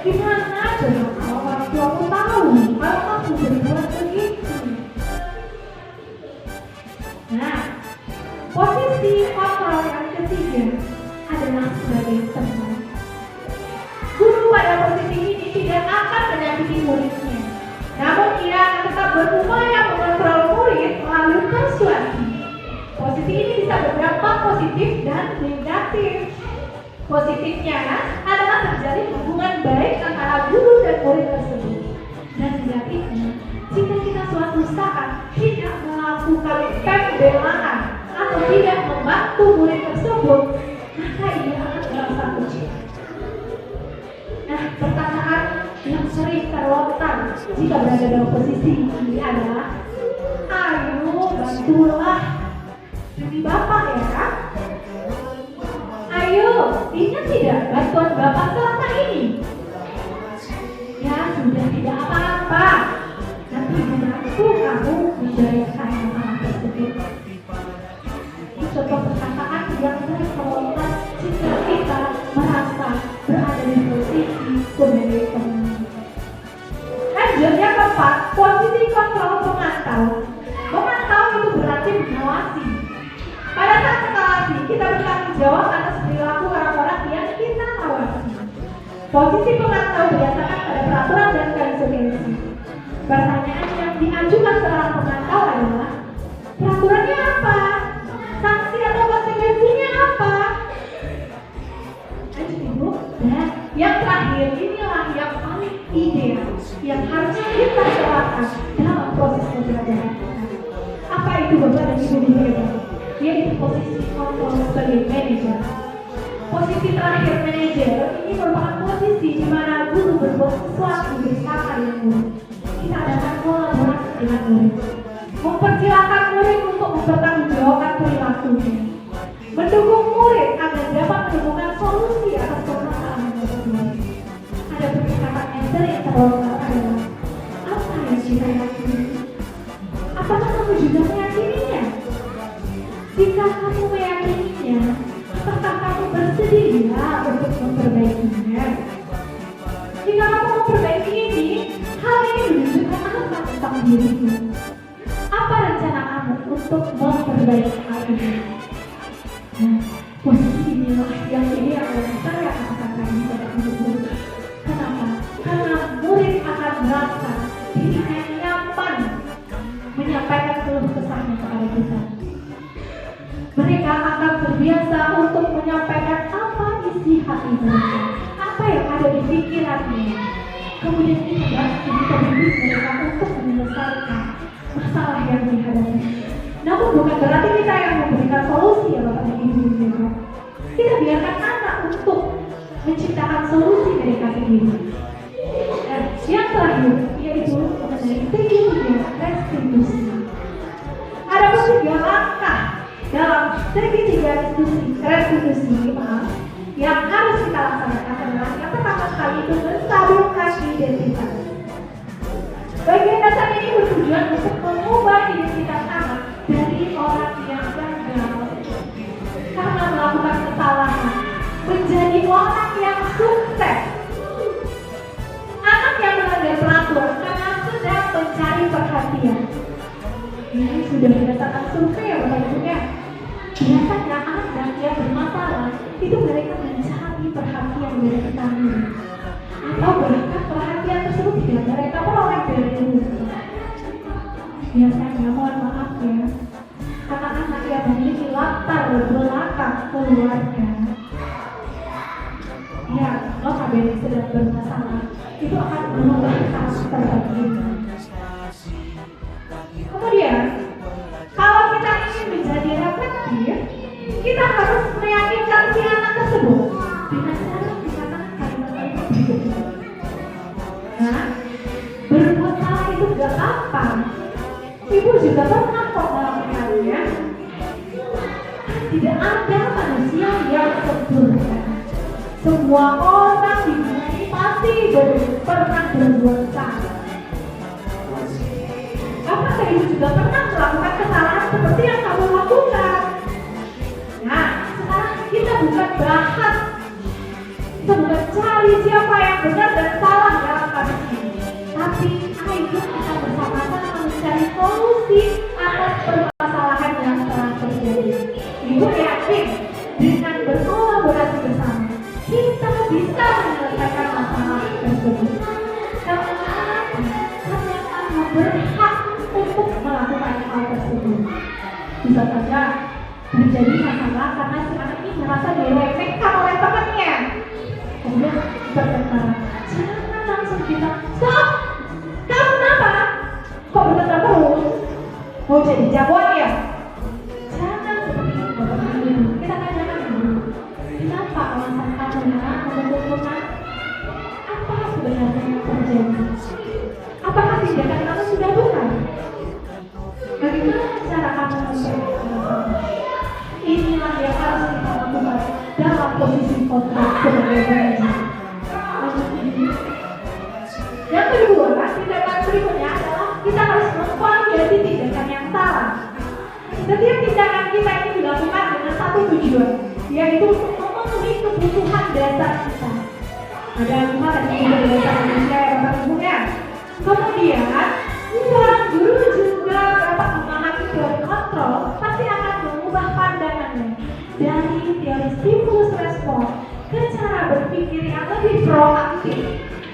Gimana coba kalau orang tuamu tahu kalau kamu berbuat begitu?" Nah, posisi kontrol yang ketiga adalah sebagai teman. Guru pada posisi ini tidak akan menyakiti muridnya, namun ia akan tetap berupaya mengontrol murid melalui persuasi. Posisi ini bisa berdampak positif dan negatif. Positifnya adalah terjadi hubungan baik antara guru dan murid tersebut. Dan negatifnya, jika kita suatu saat tidak melakukan pembelaan atau tidak membantu murid tersebut, maka ia akan merasa uji. Nah, perkataan yang sering terlontar jika berada dalam posisi ini adalah, ayo bantulah demi Bapak ya kan? Ayo, ingat tidak bantuan Bapak selama ini? Ya sudah, tidak apa-apa. Nanti bantu kamu menjayakan masalah tersebut. Ini contoh perkataan yang sering terlontar jika kita merasa berada di posisi sebagai pemimpin. Lanjut yang keempat, posisi kontrol pemantau. Memantau itu berarti mengawasi. Pada saat mengawasi, kita bertanggung jawab atas perilaku orang-orang yang kita awasi. Posisi pemantau berdasarkan pada peraturan dan konsekuensi. Pertanyaan yang diajukan seorang pemantau adalah, peraturannya apa? Sanksi atau konsekuensinya apa? Lanjut Ibu. Dan yang terakhir, inilah yang paling ideal yang harusnya kita terapkan dalam proses pembelajaran kita. Apa itu Bapak dan Ibu guru? Yaitu posisi kontrol sebagai manajer. Posisi terakhir manajer ini merupakan posisi di mana guru berbuat sesuatu bersama dengan murid. Kita adakan kolaborasi dengan murid, mempersilahkan murid untuk mempertanggungjawabkan perilakunya, mendukung murid agar dapat menemukan solusi atas permasalahan tersebut. Ada perkataan yang sering terlontar adalah, apa yang kita yakini? Apakah kamu juga meyakininya? Jika kamu meyakininya, apakah kamu bersedia untuk memperbaikinya? Jika kamu memperbaiki ini, hal ini menunjukkan apa tentang dirimu? Apa rencana kamu untuk memperbaiki hal ini? Nah, posisi inilah yang ideal yang saya akan katakan kepada murid. Kenapa? Karena murid akan merasa dirinya nyaman menyampaikan keluh kesahnya kepada kita. Mereka akan terbiasa untuk menyampaikan apa isi hati mereka, apa yang ada di pikirannya. Kemudian kita bisa beri mereka untuk menyelesaikan masalah yang dihadapi. Namun bukan berarti kita yang memberikan solusi ya Bapak dan Ibu guru. Kita biarkan anak untuk menciptakan solusi mereka sendiri. Dan yang terakhir yaitu mengenai tingginya restitusi. Ada 3 langkah dalam segitiga restitusi yang harus kita laksanakan adalah yang pertama kali itu menstabilkan identitas. Bagian dasar ini bertujuan untuk mengubah identitas anak dari orang yang gagal karena melakukan kesalahan menjadi orang yang sukses. Anak yang melanggar peraturan karena sedang mencari perhatian. Ini sudah berdasarkan survei ya Bapak Ibu ya. Biasanya anak yang bermasalah itu mereka mencari perhatian dari tetangga, atau bahkan perhatian tersebut tidak mereka peroleh dari rumah. Biasanya mohon maaf ya, karena anak yang memiliki latar belakang keluarga yang notabene sedang bermasalah itu akan berubah karakter baginya. Kemudian kalau kita ingin menjadi reflektif, kita harus meyakinkan si anak tersebut dengan cara mengatakan kalimat-kalimat berikutnya. Nah, berbuat salah itu gak apa. Ibu juga pernah kok melakukannya. Tidak ada manusia yang sempurna. Semua orang di dunia ini pasti pernah berbuat salah. Apakah ibu juga pernah melakukan kesalahan seperti yang kamu lakukan? Nah, sekarang kita bukan bahas, kita bukan cari siapa yang benar dan salah dalam kasus ini, tapi ayo kita bersama-sama mencari solusi atas permasalahan yang telah terjadi. Ibu yakin dengan berkolaborasi bersama kita bisa menyelesaikan masalah tersebut. Karena anak berhak untuk melakukan hal tersebut. Bisa saja terjadi masalah karena si anak ini merasa diremehkan oleh temannya. Kemudian bertengkar. Jangan langsung kita stop. Kamu kenapa? Kok bertengkar terus? Mau jadi jagoan ya? Jangan seperti itu Bapak Ibu. Kita tanyakan dulu. terjadi. Apakah tindakan kamu sudah benar? Bagaimana cara kamu menceritakan? Inilah yang harus kita lakukan dalam posisi kontrak sebagai pengajar. Yang kedua, tindakan berikutnya adalah kita harus memvalidasi tindakan yang salah. Setiap tindakan kita ini dilakukan dengan satu tujuan, yaitu untuk memenuhi kebutuhan dasar kita. Ada 5 tadi kebutuhan dasar manusia yang dapat umumnya. Kemudian, seorang guru juga dapat memahami teori kontrol, pasti akan mengubah pandangannya dari teori stimulus respon ke cara berpikir yang lebih proaktif,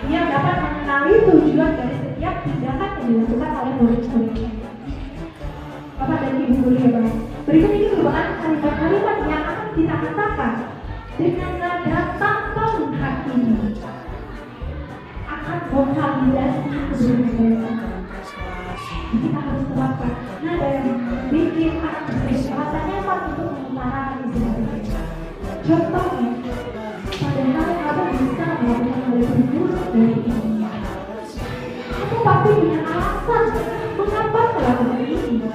yang dapat mengenali tujuan dari setiap tindakan yang dilakukan oleh murid-muridnya. Bapak dan Ibu guru hebat, berikut ini merupakan kalimat-kalimat yang akan kita katakan dengan nada tanpa menghakimi, akan memvalidasi kebenaran. Kita harus terapkan nada yang bikin anak berkesempatan nyaman untuk mengutarakan isi hati. Contohnya, padahal kamu bisa melakukan hal yang buruk dari ini. Kamu pasti punya alasan mengapa melakukan ini.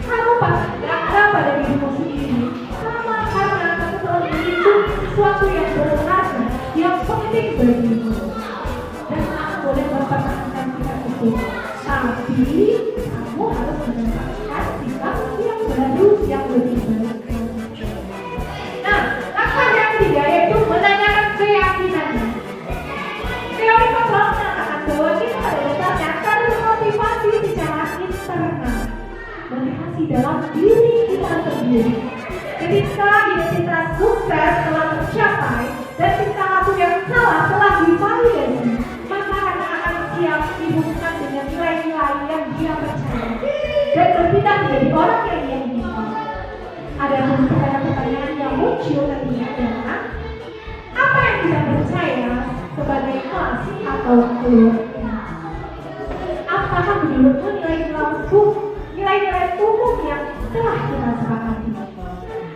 Kamu pasti bangga pada dirimu sendiri, sama karena kamu telah menghitung sesuatu yang berharga, yang penting bagimu. Dan kamu boleh mempertahankan sikap itu, tapi kamu harus mendapatkan sikap yang baru, yang lebih baik. Nah, langkah yang ketiga yaitu menanyakan keyakinannya. Teori kontrol mengatakan bahwa kita pada dasarnya harus motivasi secara internal, motivasi dalam diri kita sendiri. Ketika identitas sukses telah tercapai dan tingkah laku yang salah telah divalidasi, maka anak akan siap dihubungkan dengan nilai-nilai yang dia percaya dan berpindah menjadi orang yang dia inginkan. Ada pertanyaan-pertanyaan yang muncul nantinya adalah apa yang kita percaya sebagai kelas atau keluarga? Apakah menurutmu nilai-nilai umum yang telah kita sepakati?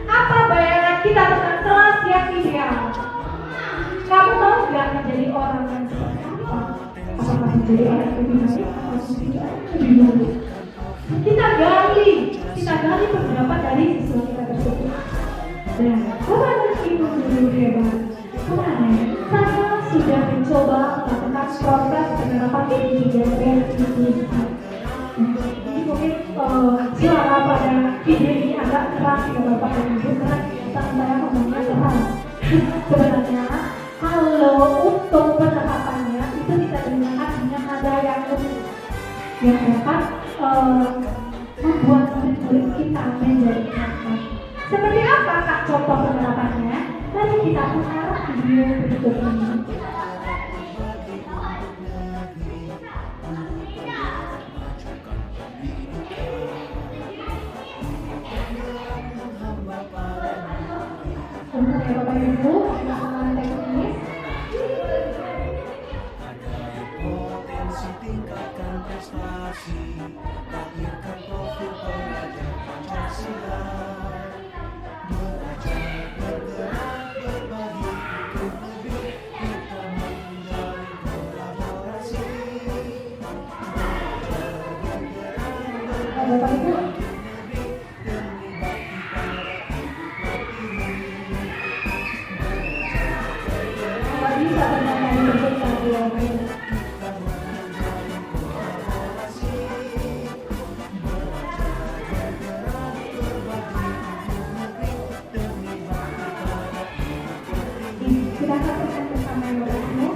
Apa bayangan kita tentang kelas yang ideal? Kamu mau nggak menjadi orang yang seperti apa? Apakah menjadi orang yang lebih baik atau tidak lebih buruk? Kita gali pendapat dari siswa kita tersebut. Dan Bapak dan Ibu guru hebat, kemarin saya sudah mencoba melakukan proses penerapan ini dan revisi. Jadi mungkin suara pada video ini agak keras ya Bapak dan Ibu karena saya ngomongnya keras. Sebenarnya kalau untuk penerapannya itu bisa digunakan dengan nada yang lebih yang dapat membuat murid-murid kita menjadi nakal. Seperti apa Kak contoh penerapannya? Mari kita putar video berikut ini. Sebentar ya Bapak Ibu, silakan teknis. Potensi tingkatkan prestasi, lahirkan profil pelajar Pancasila. Belajar, bergerak, berbagi, untuk lebih kita menjalin kolaborasi. Bapak Ibu. Bisa bernyanyi bersama Bapak Ibu. Kita saksikan bersama Bapak Ibu.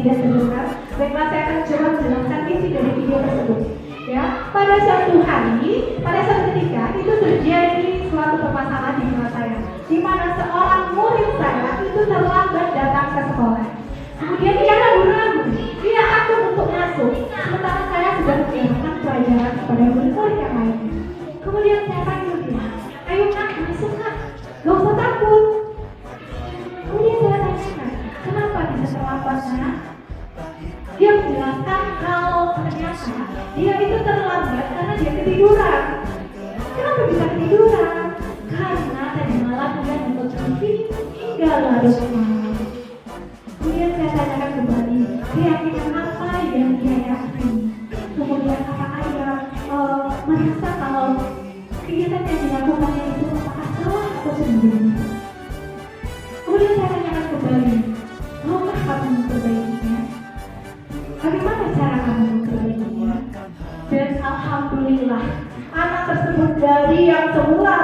tidak terdengar. Baiklah, saya akan coba menjelaskan isi dari video tersebut. Ya, pada suatu hari, pada suatu ketika itu terjadi suatu permasalahan di kelas saya, di mana seorang murid saya itu terlambat datang ke sekolah. Kemudian dia ragu-ragu, dia takut untuk masuk, sementara saya sudah menjelaskan pelajaran kepada murid-murid yang lain. Kemudian saya panggil dia, ayo nak, masuk nak, gak usah takut. Kemudian saya tanyakan, kenapa bisa terlambat nak? Dia menjelaskan kalau ternyata dia itu terlambat karena dia ketiduran. Kenapa bisa ketiduran? Karena tadi malam dia nonton TV hingga larut malam. Kemudian saya tanyakan kembali, keyakinan apa yang dia yakini? Kemudian apakah dia merasa kalau kegiatan yang dilakukannya itu apakah salah atau sembunyi? Kemudian saya tanyakan kembali, maukah kamu memperbaikinya? Bagaimana cara kamu memperbaikinya? Dan alhamdulillah, anak tersebut dari yang semula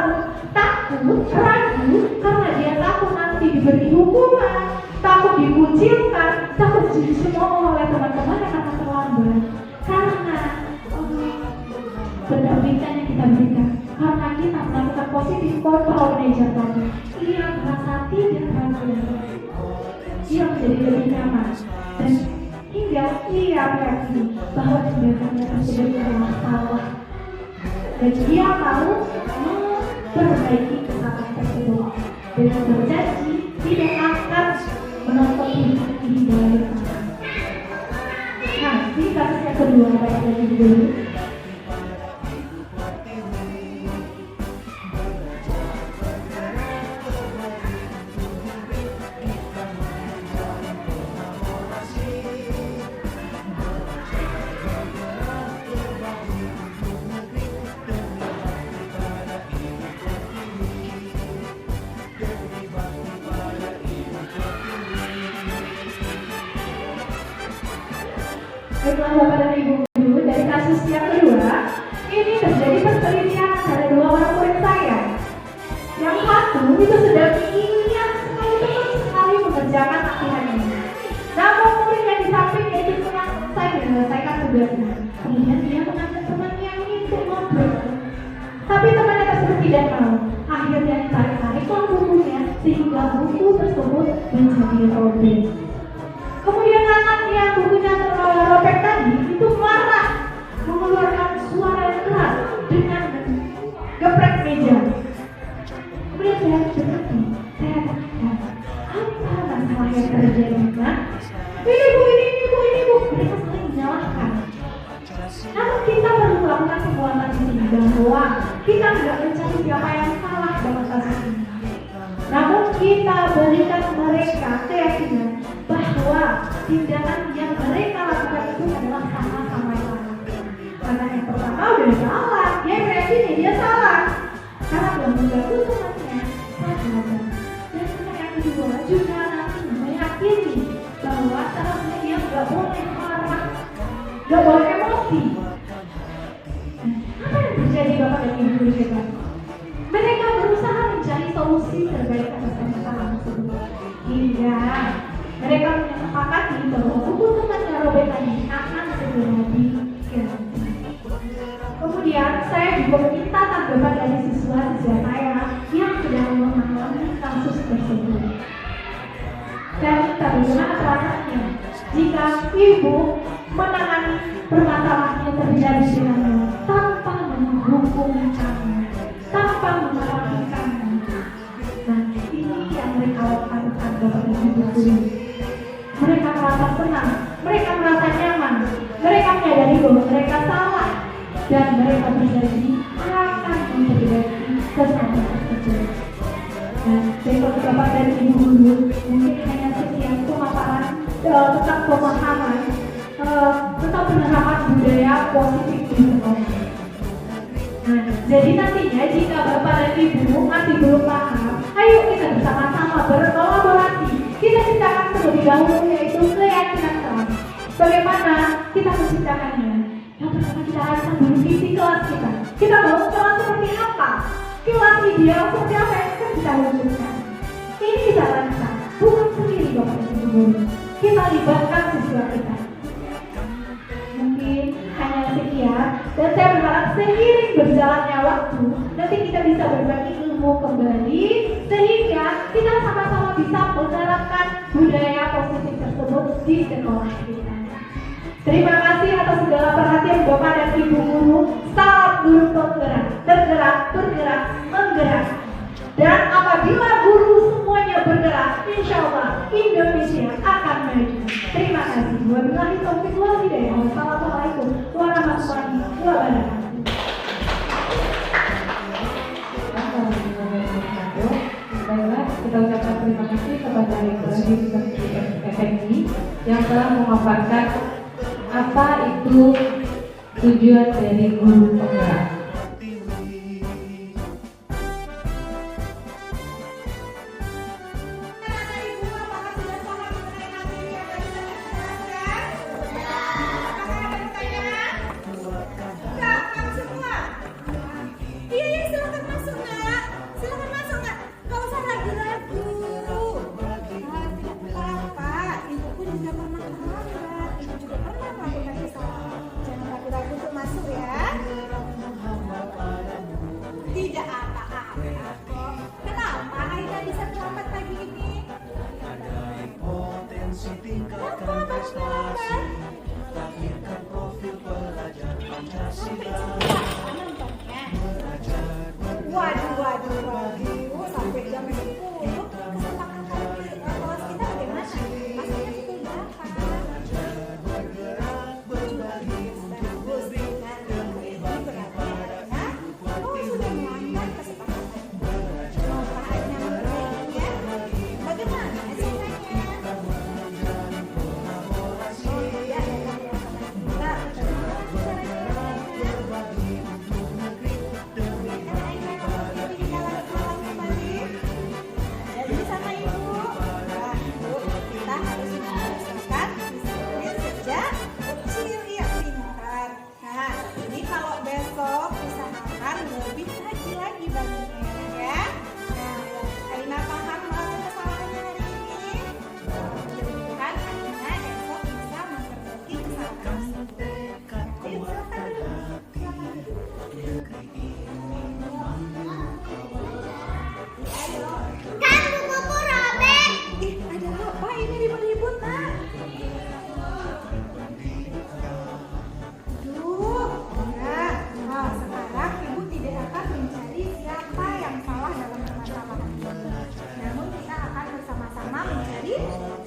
takut, ragu, karena dia takut nanti diberi hukuman, takut dikucilkan, takut dicemooh oleh teman-teman karena terlambat. Karena pendidikan yang kita berikan, karena kita melakukan positif control measure tadi, ia merasa tidak ragu, ia menjadi lebih nyaman dan hingga ia meyakini bahwa tindakannya tersebut adalah salah dan dia mau memperbaiki kesalahan tersebut dengan berjanji tidak akan menonton hingga akhir. Nah, ini kasus yang kedua baik lagi dulu. Baiklah Bapak dan Ibu Guru, dari kasus yang kedua, ini terjadi perselisihan antara dua orang murid saya. Yang satu itu sedang ingin sekali mengerjakan latihan ini. Namun murid yang di sampingnya itu kurang selesai menyelesaikan tugasnya. Kemudian dia mengajak temannya yang ini untuk ngobrol. Tapi temannya tersebut tidak mau. Akhirnya ditarik-tarik bukunya sehingga buku tersebut menjadi robek. Kemudian anaknya bukunya robek tadi itu marah, mengeluarkan suara yang keras dengan geprek meja. Kemudian saya berhenti, saya katakan, apa masalah yang terjadi? Nah, ini bu, mereka saling menyalahkan. Namun kita perlu melakukan penguatan di sini bahwa kita tidak mencari siapa yang salah dalam kasus ini. Namun kita berikan mereka keyakinan bahwa tindakan yang mereka lakukan itu adalah sama-sama salah. Karena yang pertama udah salah, dia meyakini dia salah karena belum mengganggu temannya, sahabat. Dan yang kedua juga nanti meyakini bahwa seharusnya dia nggak boleh marah, nggak boleh emosi. Apa yang terjadi Bapak dan Ibu Guru kita? Mereka berusaha mencari solusi terbaik atas masalah tersebut hingga mereka menyepakati bahwa buku temannya robek tadi akan segera diganti. Kemudian saya juga meminta tanggapan dari siswa-siswa saya yang sedang mengalami kasus tersebut. Dan bagaimana perasaannya jika ibu menangani permasalahan yang terjadi dengannya tanpa menghukum kamu, tanpa memarahi kamu. Nah, ini yang mereka lakukan Bapak dan Ibu Guru. Mereka merasa senang, mereka merasa nyaman, mereka menyadari bahwa mereka salah dan mereka berjanji akan memperbaiki kesalahan tersebut. Dan besok Bapak dan Ibu Guru mungkin hanya sekian pemaparan tentang pemahaman tentang penerapan budaya positif di sekolah. Nah, jadi nantinya jika Bapak dan Ibu masih belum paham, ayo kita bersama-sama berkolaborasi. Kita ciptakan terlebih dahulu yaitu keyakinan kelas. Bagaimana kita menciptakannya? Yang pertama kita harus sambil visi kelas kita. Kita mau kelas seperti apa? Kelas ideal seperti apa yang kita wujudkan? Ini kita rancang, bukan sendiri Bapak dan Ibu Guru. Kita libatkan mahasiswa kita. Mungkin hanya sekian, dan saya berharap seiring berjalannya waktu nanti kita bisa berbagi ilmu kembali sehingga kita sama-sama bisa menerapkan budaya positif tersebut di sekolah kita. Terima kasih atas segala perhatian Bapak dan Ibu guru. Salam guru penggerak, tergerak, bergerak, menggerak. Dan apabila guru semuanya bergerak, insya Allah Indonesia akan maju. Terima kasih. Wabillahi taufiq wal hidayah. Wassalamualaikum warahmatullahi wabarakatuh. Baiklah, kita ucapkan terima kasih kepada Rektor FMI yang telah memaparkan apa itu tujuan dari guru penggerak. Waduh, sampai jam 10 kesempatan kali kelas kita bagaimana? Pastinya itu berapa? Oh, sudah melanggar kesepakatan. Mau Pak Aina memperbaikinya? Bagaimana caranya? Oh iya, nah,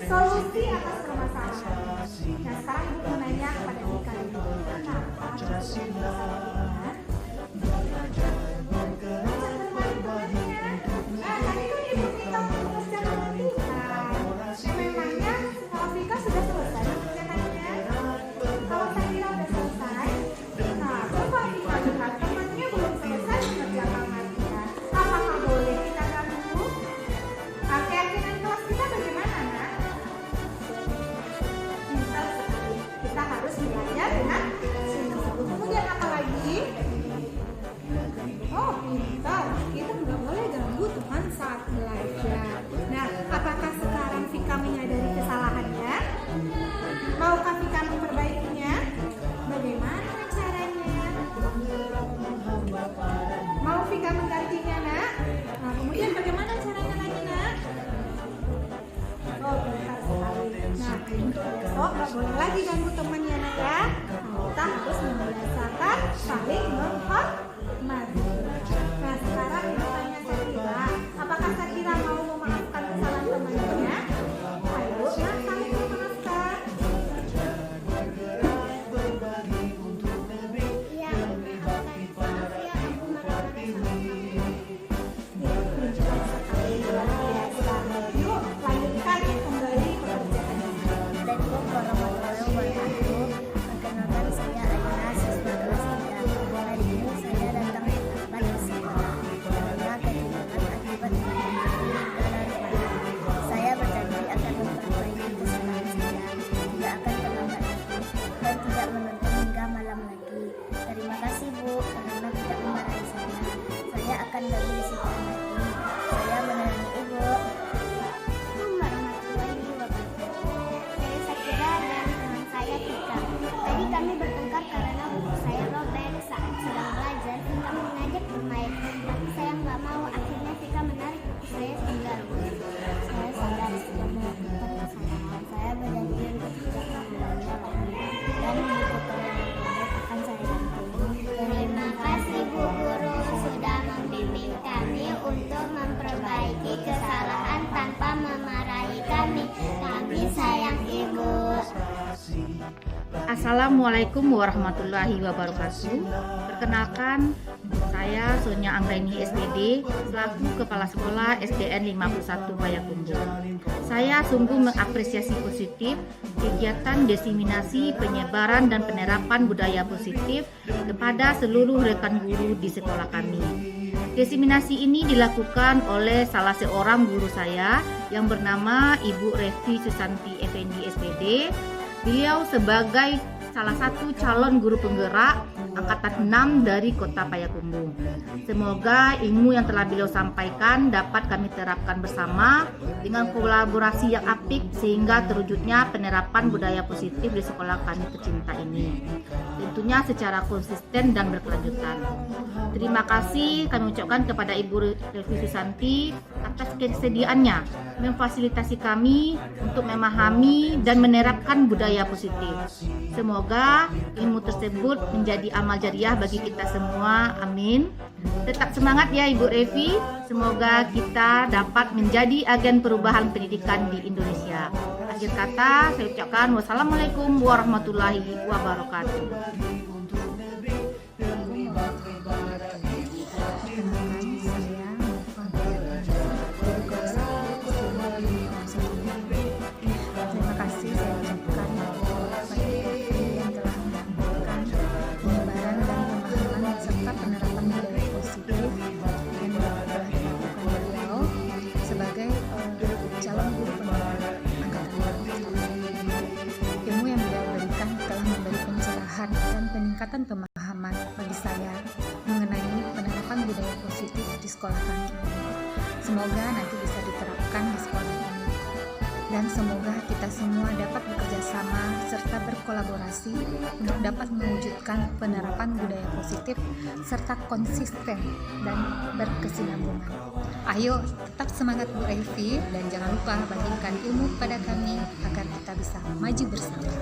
solusi atas permasalahan. Nah, sekarang Ibu mau nanya kepada Ika dulu. Kenapa permasalahan? Tadi kan Ibu minta untuk secara latihan. Memangnya kalau Vika sudah selesai pekerjaannya? Kalau saya kira sudah selesai, nah coba Vika lihat temannya belum selesai mengerjakan latihan. Apakah boleh kita ganggu? Keyakinan kelas kita bagaimana, Nak? Pintar sekali. Kita harus belajar dengan sungguh-sungguh. Kemudian apa lagi? Oh, pintar. Kita nggak boleh ganggu teman saat belajar. Nah, apakah sekarang Vika menyadari kesalahannya? Maukah Vika memperbaikinya? Bagaimana caranya? Mau Vika menggantinya, Nak? Nah, kemudian bagaimana caranya lagi, Nak? Oh, pintar sekali. Nah, besok nggak boleh lagi ganggu temannya, Nak, ya. Kita harus membiasakan saling menghormati. Nah, sekarang Ibu tanya Sakira, apakah Sakira mau memaafkan kesalahan temannya? Ayo, Nak, saling memaafkan. Yuk, lanjutkan kembali pekerjaannya. Assalamualaikum warahmatullahi wabarakatuh. Perkenalkan saya Aina, siswa kelas 3. Hari ini saya datang kami bertengkar karena buku saya robek saat sedang belajar. Vika mengajak bermain, tapi saya nggak mau. Akhirnya Vika menarik buku saya tinggal. Saya sadar sudah melakukan kesalahan. Saya berjanji untuk tidak mengulangnya lagi. Dan buku teman robek akan saya ganti. Terima kasih Bu Guru sudah membimbing kami untuk memperbaiki kesalahan tanpa memarahi kami. Kami sayang Ibu. Assalamualaikum warahmatullahi wabarakatuh. Perkenalkan, saya Sonia Anggraini SPD selaku Kepala Sekolah SDN 51 Payakumbuh. Saya sungguh mengapresiasi positif kegiatan diseminasi penyebaran dan penerapan budaya positif kepada seluruh rekan guru di sekolah kami. Diseminasi ini dilakukan oleh salah seorang guru saya yang bernama Ibu Revi Susanti Effendi SPD. Beliau sebagai salah satu calon guru penggerak angkatan 6 dari Kota Payakumbuh. Semoga ilmu yang telah beliau sampaikan dapat kami terapkan bersama dengan kolaborasi yang apik sehingga terwujudnya penerapan budaya positif di sekolah kami tercinta ini. Tentunya secara konsisten dan berkelanjutan. Terima kasih kami ucapkan kepada Ibu Revi Susanti atas kesediaannya memfasilitasi kami untuk memahami dan menerapkan budaya positif. Semoga ilmu tersebut menjadi amal jariah bagi kita semua. Amin. Tetap semangat ya Ibu Revi. Semoga kita dapat menjadi agen perubahan pendidikan di Indonesia. Akhir kata saya ucapkan wassalamualaikum warahmatullahi wabarakatuh. Terima kasih saya ucapkan kepada Ibu yang telah menyampaikan penyebaran dan pemahaman serta penerapan budaya positif yang telah dilakukan beliau sebagai calon guru penggerak angkatan 6. Ilmu yang beliau berikan telah memberi pencerahan dan peningkatan pemahaman bagi saya mengenai penerapan budaya positif di sekolah kami. Semoga nanti bisa diterapkan di sekolah ini. Dan semoga kita semua dapat bekerja sama serta berkolaborasi untuk dapat mewujudkan penerapan budaya positif serta konsisten dan berkesinambungan. Ayo tetap semangat Bu Revi dan jangan lupa bagikan ilmu kepada kami agar kita bisa maju bersama.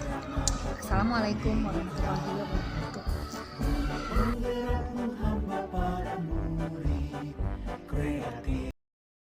Assalamualaikum warahmatullahi wabarakatuh. Kreatif